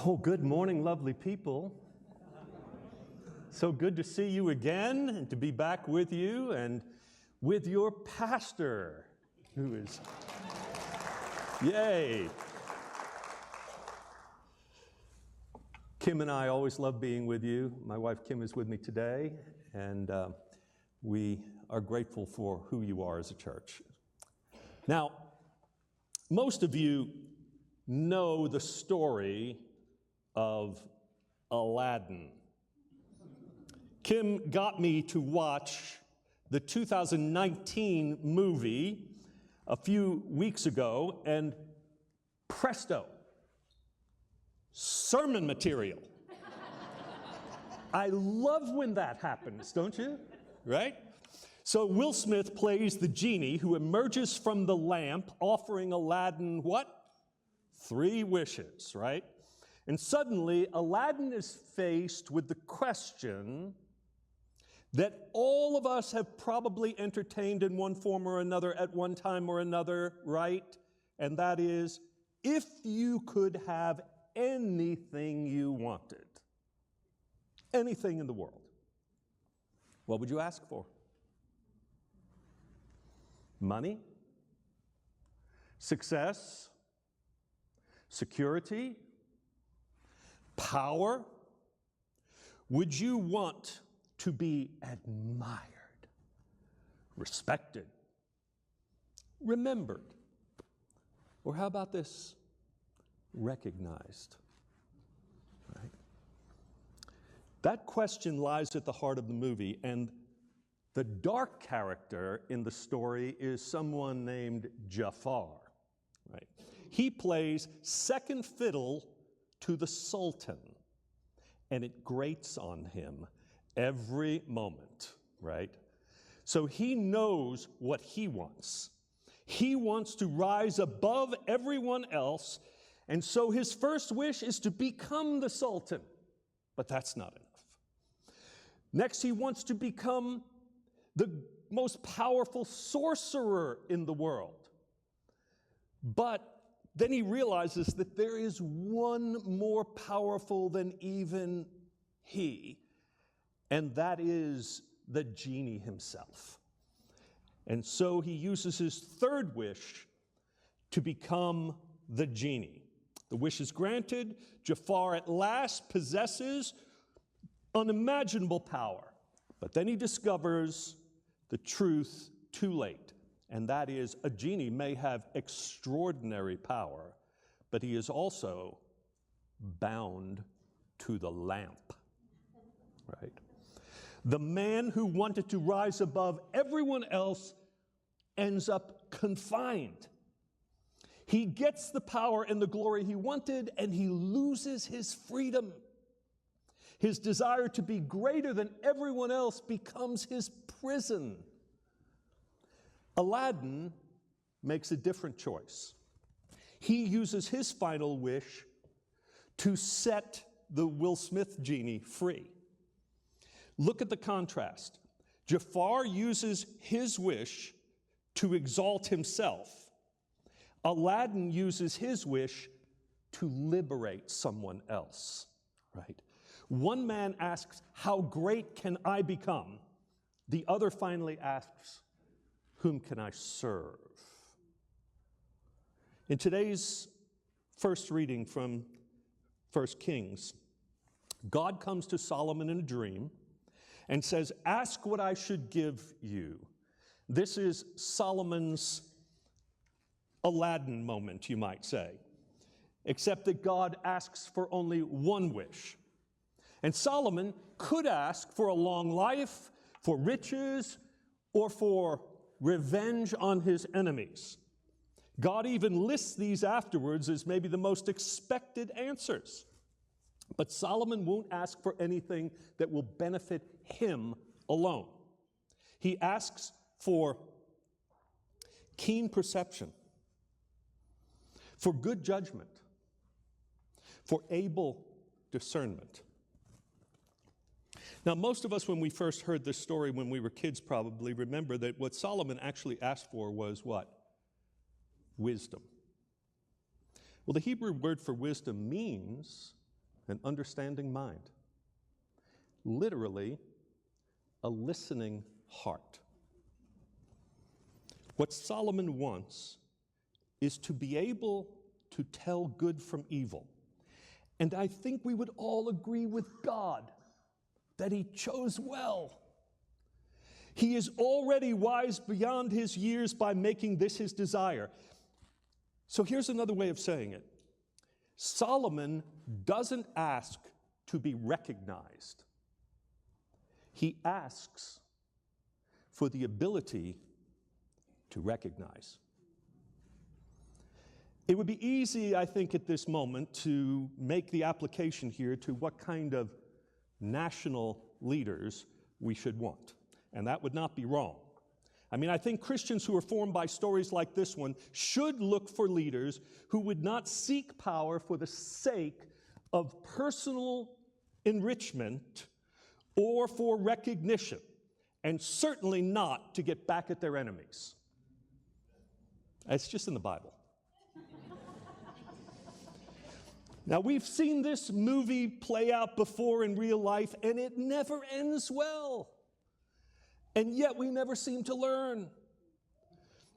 Oh, good morning, lovely people. So good to see you again and to be back with you and with your pastor, who is, yay. Kim and I always love being with you. My wife Kim is with me today, and we are grateful for who you are as a church. Now, most of you know the story of Aladdin. Kim got me to watch the 2019 movie a few weeks ago, and presto, sermon material. I love when that happens, don't you? Right? So Will Smith plays the genie who emerges from the lamp offering Aladdin what? 3 wishes, right? And suddenly, Aladdin is faced with the question that all of us have probably entertained in one form or another at one time or another, right? And that is, if you could have anything you wanted, anything in the world, what would you ask for? Money? Success? Security? Power? Would you want to be admired, respected, remembered? Or how about this? Recognized. Right? That question lies at the heart of the movie, and the dark character in the story is someone named Jafar. Right? He plays second fiddle to the Sultan, and it grates on him every moment, right? So he knows what he wants. He wants to rise above everyone else, and so his first wish is to become the Sultan, but that's not enough. Next, he wants to become the most powerful sorcerer in the world, but then he realizes that there is one more powerful than even he, and that is the genie himself. And so he uses his third wish to become the genie. The wish is granted. Jafar at last possesses unimaginable power, but then he discovers the truth too late. And that is, a genie may have extraordinary power, but he is also bound to the lamp, right? The man who wanted to rise above everyone else ends up confined. He gets the power and the glory he wanted, and he loses his freedom. His desire to be greater than everyone else becomes his prison. Aladdin makes a different choice. He uses his final wish to set the Will Smith genie free. Look at the contrast. Jafar uses his wish to exalt himself. Aladdin uses his wish to liberate someone else, right? One man asks, how great can I become? The other finally asks, whom can I serve? In today's first reading from 1 Kings, God comes to Solomon in a dream and says, ask what I should give you. This is Solomon's Aladdin moment, you might say, except that God asks for only one wish. And Solomon could ask for a long life, for riches, or for revenge on his enemies. God even lists these afterwards as maybe the most expected answers. But Solomon won't ask for anything that will benefit him alone. He asks for keen perception, for good judgment, for able discernment. Now, most of us, when we first heard this story when we were kids, probably remember that what Solomon actually asked for was what? Wisdom. Well, the Hebrew word for wisdom means an understanding mind. Literally, a listening heart. What Solomon wants is to be able to tell good from evil. And I think we would all agree with God that he chose well. He is already wise beyond his years by making this his desire. So here's another way of saying it. Solomon doesn't ask to be recognized. He asks for the ability to recognize. It would be easy, I think, at this moment to make the application here to what kind of national leaders we should want. And that would not be wrong. I mean, I think Christians who are formed by stories like this one should look for leaders who would not seek power for the sake of personal enrichment or for recognition, and certainly not to get back at their enemies. It's just in the Bible. Now, we've seen this movie play out before in real life, and it never ends well. And yet we never seem to learn.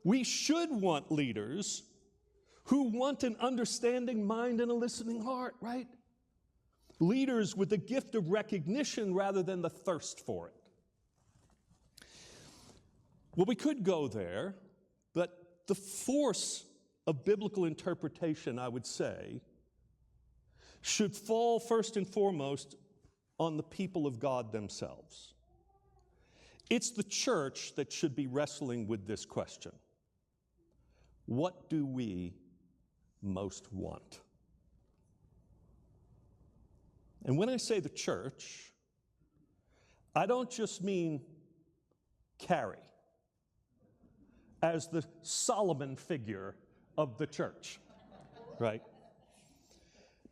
We should want leaders who want an understanding mind and a listening heart, right? Leaders with the gift of recognition rather than the thirst for it. Well, we could go there, but the force of biblical interpretation, I would say, should fall first and foremost on the people of God themselves. It's the church that should be wrestling with this question. What do we most want? And when I say the church, I don't just mean Carrie as the Solomon figure of the church, right?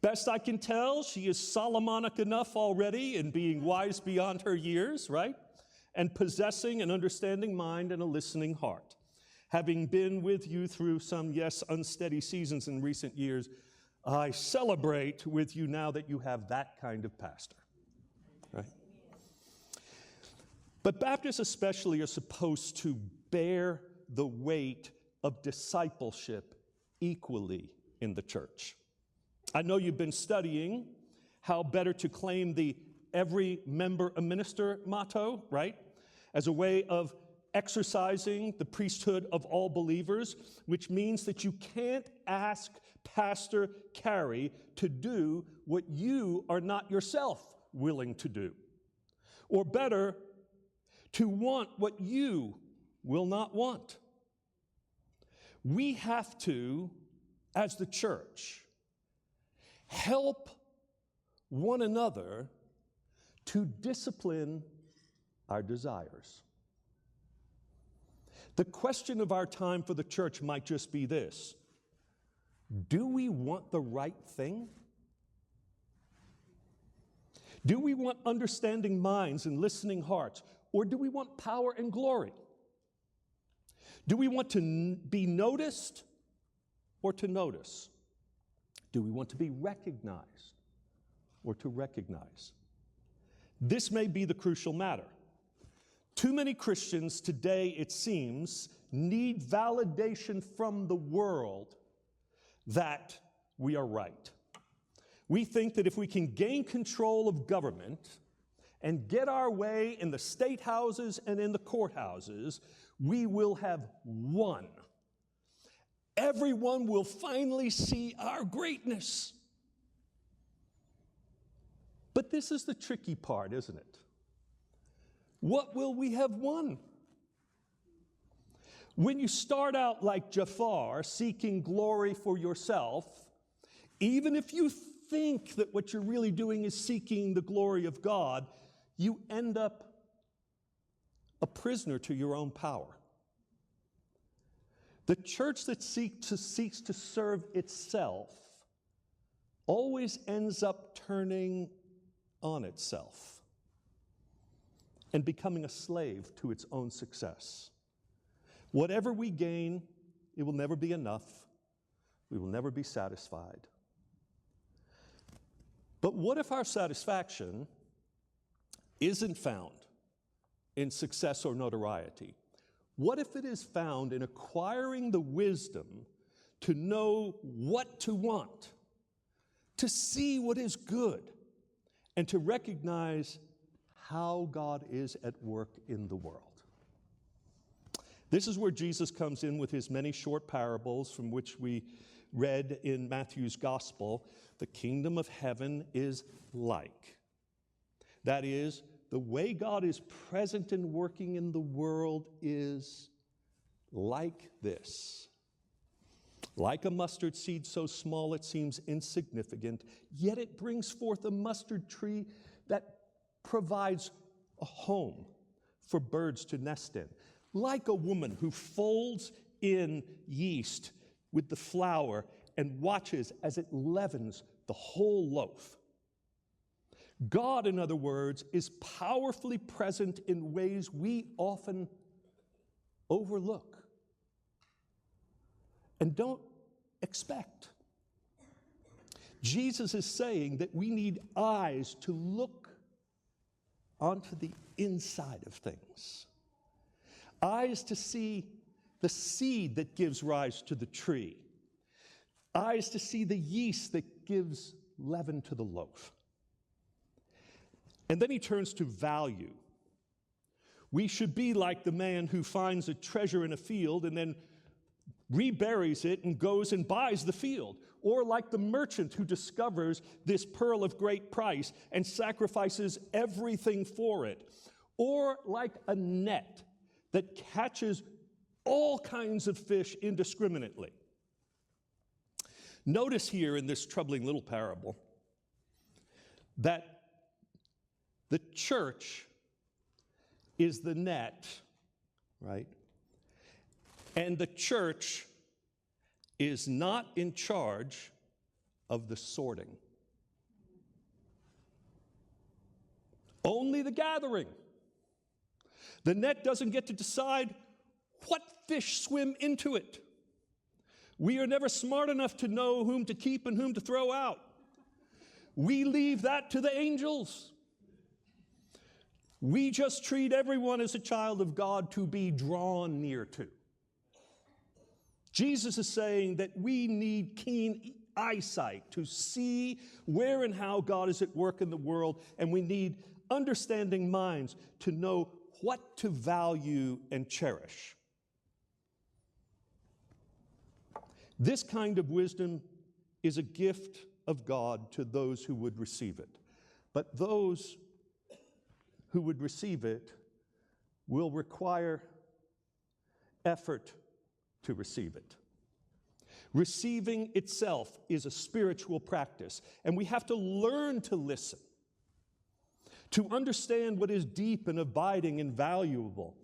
Best I can tell, she is Solomonic enough already in being wise beyond her years, right? And possessing an understanding mind and a listening heart. Having been with you through some, yes, unsteady seasons in recent years, I celebrate with you now that you have that kind of pastor, right? But Baptists especially are supposed to bear the weight of discipleship equally in the church. I know you've been studying how better to claim the every member a minister motto, right? As a way of exercising the priesthood of all believers, which means that you can't ask Pastor Carrie to do what you are not yourself willing to do. Or better, to want what you will not want. We have to, as the church, help one another to discipline our desires. The question of our time for the church might just be this: do we want the right thing? Do we want understanding minds and listening hearts, or do we want power and glory? Do we want to be noticed or to notice? Do we want to be recognized or to recognize? This may be the crucial matter. Too many Christians today, it seems, need validation from the world that we are right. We think that if we can gain control of government and get our way in the state houses and in the courthouses, we will have won. Everyone will finally see our greatness. But this is the tricky part, isn't it? What will we have won? When you start out like Jafar, seeking glory for yourself, even if you think that what you're really doing is seeking the glory of God, you end up a prisoner to your own power. The church that seeks to serve itself always ends up turning on itself and becoming a slave to its own success. Whatever we gain, it will never be enough. We will never be satisfied. But what if our satisfaction isn't found in success or notoriety? What if it is found in acquiring the wisdom to know what to want, to see what is good, and to recognize how God is at work in the world? This is where Jesus comes in with his many short parables from which we read in Matthew's gospel. The kingdom of heaven is like. That is, the way God is present and working in the world is like this. Like a mustard seed so small it seems insignificant, yet it brings forth a mustard tree that provides a home for birds to nest in. Like a woman who folds in yeast with the flour and watches as it leavens the whole loaf. God, in other words, is powerfully present in ways we often overlook and don't expect. Jesus is saying that we need eyes to look onto the inside of things. Eyes to see the seed that gives rise to the tree. Eyes to see the yeast that gives leaven to the loaf. And then he turns to value. We should be like the man who finds a treasure in a field and then reburies it and goes and buys the field. Or like the merchant who discovers this pearl of great price and sacrifices everything for it. Or like a net that catches all kinds of fish indiscriminately. Notice here in this troubling little parable that the church is the net, right? And the church is not in charge of the sorting. Only the gathering. The net doesn't get to decide what fish swim into it. We are never smart enough to know whom to keep and whom to throw out. We leave that to the angels. We just treat everyone as a child of God to be drawn near to. Jesus is saying that we need keen eyesight to see where and how God is at work in the world, and we need understanding minds to know what to value and cherish. This kind of wisdom is a gift of God to those who would receive it. But those who would receive it will require effort to receive it. Receiving itself is a spiritual practice, and we have to learn to listen, to understand what is deep and abiding and valuable.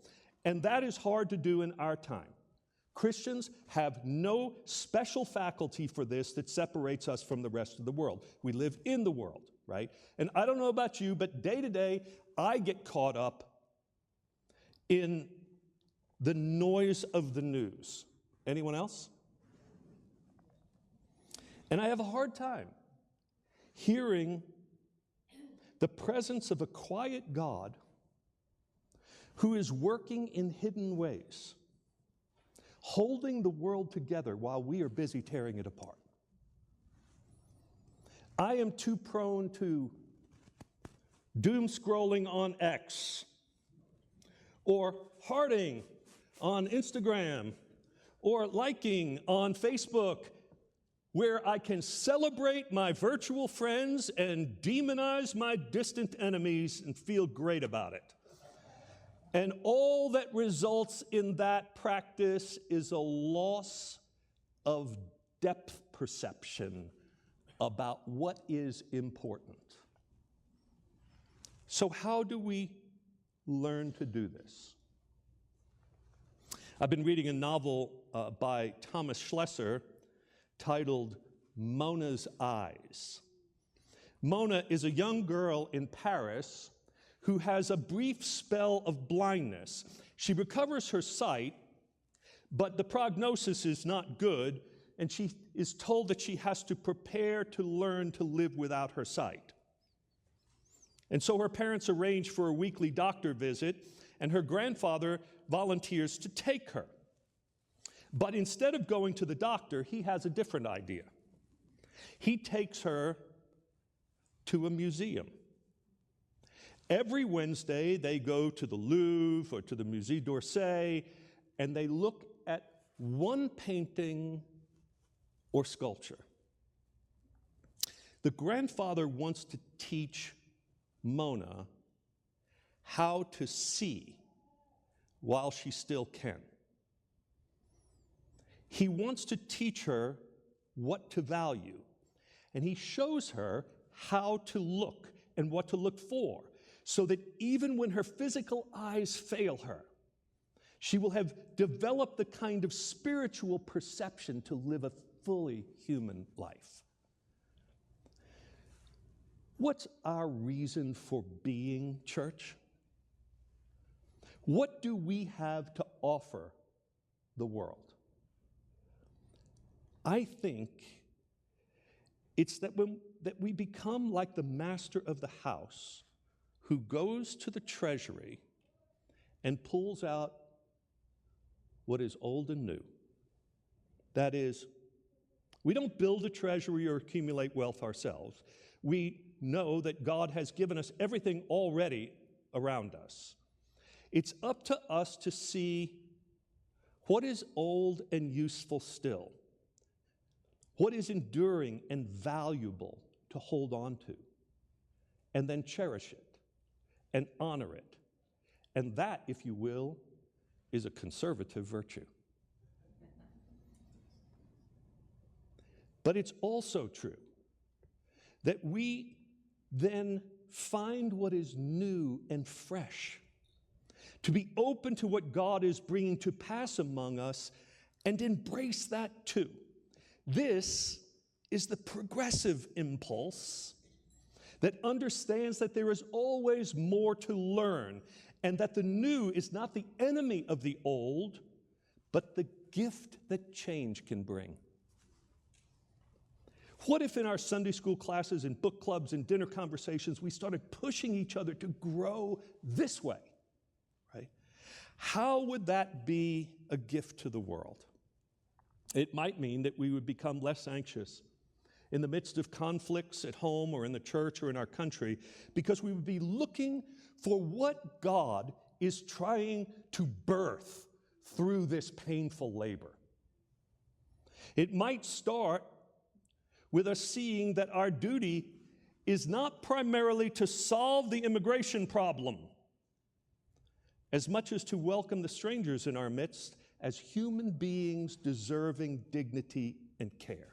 And that is hard to do in our time. Christians have no special faculty for this that separates us from the rest of the world. We live in the world, right? And I don't know about you, but day to day, I get caught up in the noise of the news. Anyone else? And I have a hard time hearing the presence of a quiet God who is working in hidden ways, holding the world together while we are busy tearing it apart. I am too prone to doom scrolling on X or hearting on Instagram or liking on Facebook, where I can celebrate my virtual friends and demonize my distant enemies and feel great about it. And all that results in that practice is a loss of depth perception about what is important. So how do we learn to do this? I've been reading a novel by Thomas Schlesser titled Mona's Eyes. Mona is a young girl in Paris who has a brief spell of blindness. She recovers her sight, but the prognosis is not good. and she is told that she has to prepare to learn to live without her sight. And so her parents arrange for a weekly doctor visit, and her grandfather volunteers to take her. But instead of going to the doctor, he has a different idea. He takes her to a museum. Every Wednesday, they go to the Louvre or to the Musée d'Orsay, and they look at one painting or sculpture. The grandfather wants to teach Mona how to see while she still can. He wants to teach her what to value, and he shows her how to look and what to look for, so that even when her physical eyes fail her, she will have developed the kind of spiritual perception to live a fully human life. What's our reason for being, church? What do we have to offer the world? I think it's that we become like the master of the house who goes to the treasury and pulls out what is old and new. That is, we don't build a treasury or accumulate wealth ourselves. We know that God has given us everything already around us. It's up to us to see what is old and useful still, what is enduring and valuable to hold on to, and then cherish it and honor it. And that, if you will, is a conservative virtue. But it's also true that we then find what is new and fresh, to be open to what God is bringing to pass among us and embrace that too. This is the progressive impulse that understands that there is always more to learn, and that the new is not the enemy of the old, but the gift that change can bring. What if in our Sunday school classes and book clubs and dinner conversations we started pushing each other to grow this way, right? How would that be a gift to the world? It might mean that we would become less anxious in the midst of conflicts at home or in the church or in our country, because we would be looking for what God is trying to birth through this painful labor. It might start with us seeing that our duty is not primarily to solve the immigration problem, as much as to welcome the strangers in our midst as human beings deserving dignity and care.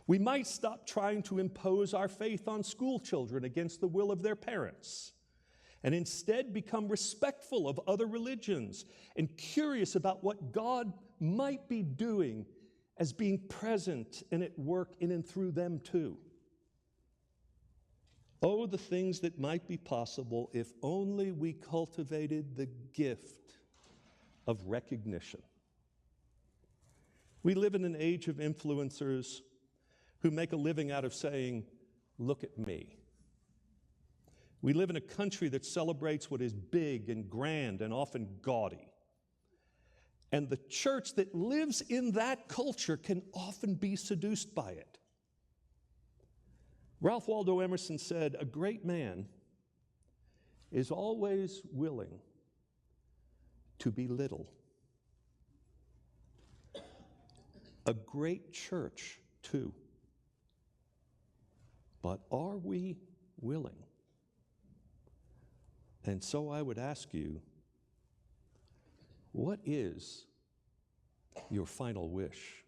We might stop trying to impose our faith on school children against the will of their parents, and instead become respectful of other religions and curious about what God might be doing as being present and at work in and through them too. Oh, the things that might be possible if only we cultivated the gift of recognition. We live in an age of influencers who make a living out of saying, "Look at me." We live in a country that celebrates what is big and grand and often gaudy. And the church that lives in that culture can often be seduced by it. Ralph Waldo Emerson said, "A great man is always willing to be little." A great church, too. But are we willing? And so I would ask you, what is your final wish?